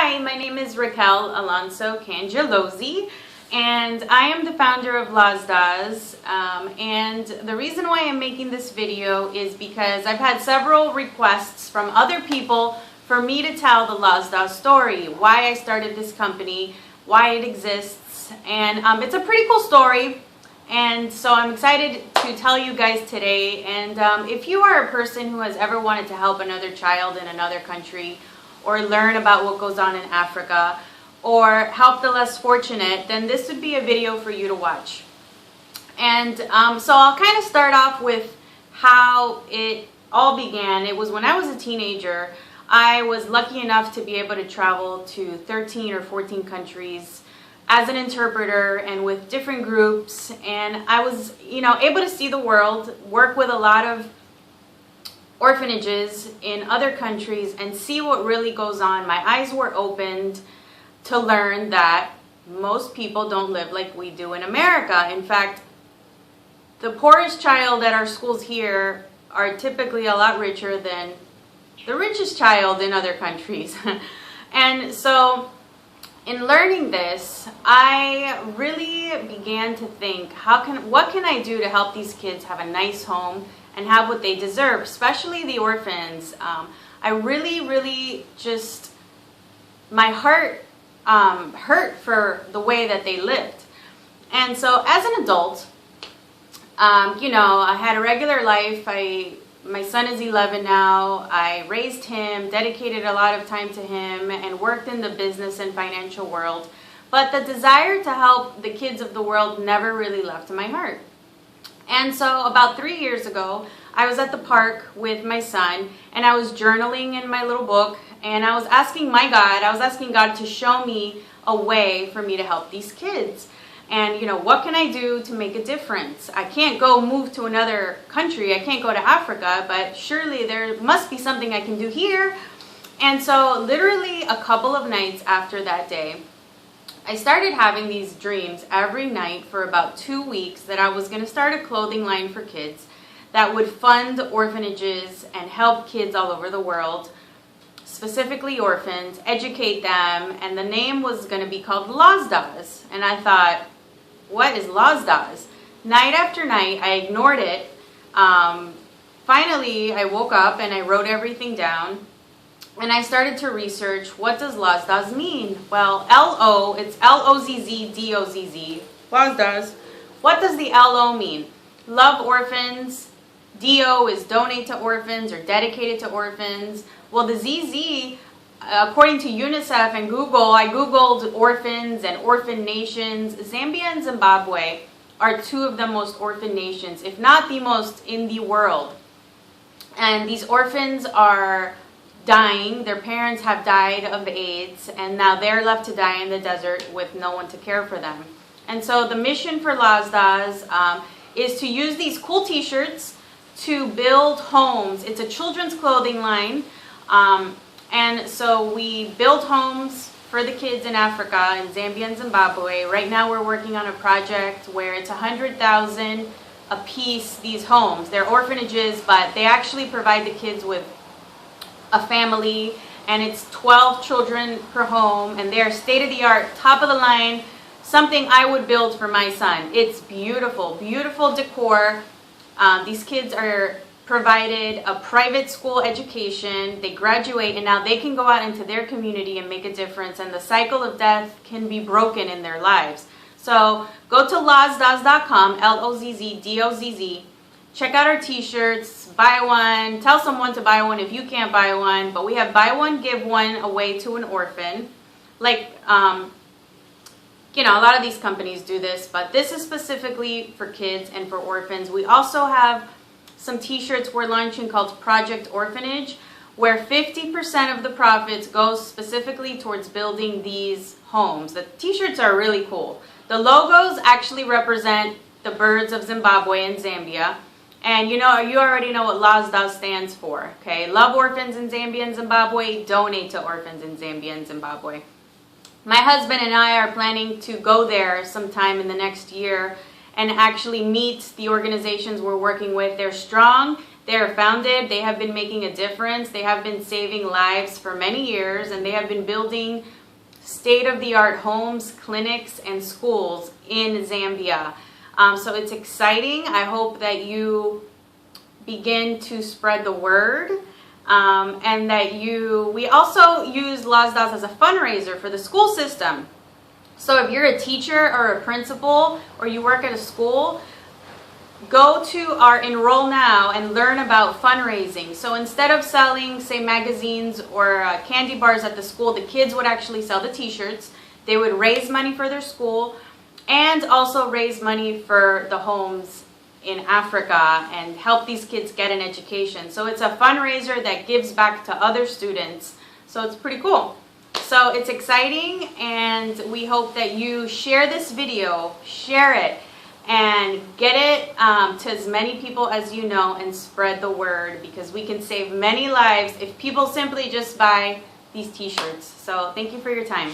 Hi, my name is Raquel Alonso Cangelozzi, and I am the founder of Lozz Dozz. And the reason why I'm making this video is because I've had several requests from other people for me to tell the Lozz Dozz story, why I started this company, why it exists, and it's a pretty cool story. And so I'm excited to tell you guys today. And if you are a person who has ever wanted to help another child in another country, or learn about what goes on in Africa, or help the less fortunate, then this would be a video for you to watch. And so I'll kind of start off with how it all began. It was when I was a teenager. I was lucky enough to be able to travel to 13 or 14 countries as an interpreter and with different groups, and I was, able to see the world, work with a lot of orphanages in other countries and see what really goes on. My eyes were opened to learn that most people don't live like we do in America. In fact, the poorest child at our schools here are typically a lot richer than the richest child in other countries. And so in learning this, I really began to think, what can I do to help these kids have a nice home and have what they deserve, especially the orphans. I really just, my heart hurt for the way that they lived. And so as an adult, I had a regular life. My son is 11 now. I raised him, dedicated a lot of time to him, and worked in the business and financial world. But the desire to help the kids of the world never really left my heart. And so about 3 years ago, I was at the park with my son, and I was journaling in my little book, and I was asking God to show me a way for me to help these kids. And, what can I do to make a difference? I can't go move to another country. I can't go to Africa, but surely there must be something I can do here. And so literally a couple of nights after that day, I started having these dreams every night for about 2 weeks that I was going to start a clothing line for kids that would fund orphanages and help kids all over the world, specifically orphans, educate them, and the name was going to be called Lozz Dozz. And I thought, what is Lozz Dozz? Night after night, I ignored it. Finally, I woke up and I wrote everything down. And I started to research, what does Lozz Dozz mean? Well, it's L-O-Z-Z-D-O-Z-Z, Lozz Dozz. What does the L-O mean? Love orphans. D-O is donate to orphans or dedicated to orphans. Well, the Z-Z, according to UNICEF and Google, I Googled orphans and orphan nations. Zambia and Zimbabwe are two of the most orphan nations, if not the most in the world. And these orphans are dying. Their parents have died of AIDS, and now they're left to die in the desert with no one to care for them. And so the mission for Lozz Dozz is to use these cool t-shirts to build homes. It's a children's clothing line, and so we build homes for the kids in Africa, in Zambia and Zimbabwe. Right now we're working on a project where it's 100,000 a piece, these homes. They're orphanages, but they actually provide the kids with a family, and it's 12 children per home, and they're state-of-the-art, top-of-the-line, something I would build for my son. It's beautiful, beautiful decor. These kids are provided a private school education. They graduate, and now they can go out into their community and make a difference, and the cycle of death can be broken in their lives. So go to lozzdozz.com, L-O-Z-Z-D-O-Z-Z. Check out our t-shirts, buy one, tell someone to buy one if you can't buy one, but we have buy one, give one away to an orphan. Like, a lot of these companies do this, but this is specifically for kids and for orphans. We also have some t-shirts we're launching called Project Orphanage, where 50% of the profits goes specifically towards building these homes. The t-shirts are really cool. The logos actually represent the birds of Zimbabwe and Zambia. And you already know what Lozz Dozz stands for, okay? Love orphans in Zambia and Zimbabwe, donate to orphans in Zambia and Zimbabwe. My husband and I are planning to go there sometime in the next year and actually meet the organizations we're working with. They're strong, They are founded, they have been making a difference, they have been saving lives for many years, and they have been building state-of-the-art homes, clinics, and schools in Zambia. So it's exciting. I hope that you begin to spread the word, and that we also use Lozz Dozz as a fundraiser for the school system. So if you're a teacher or a principal or you work at a school, go to our Enroll Now and learn about fundraising. So instead of selling, say, magazines or candy bars at the school, the kids would actually sell the t-shirts. They would raise money for their school and also raise money for the homes in Africa and help these kids get an education. So it's a fundraiser that gives back to other students. So it's pretty cool. So it's exciting, and we hope that you share this video, share it, and get it to as many people as you know, and spread the word, because we can save many lives if people simply just buy these t-shirts. So thank you for your time.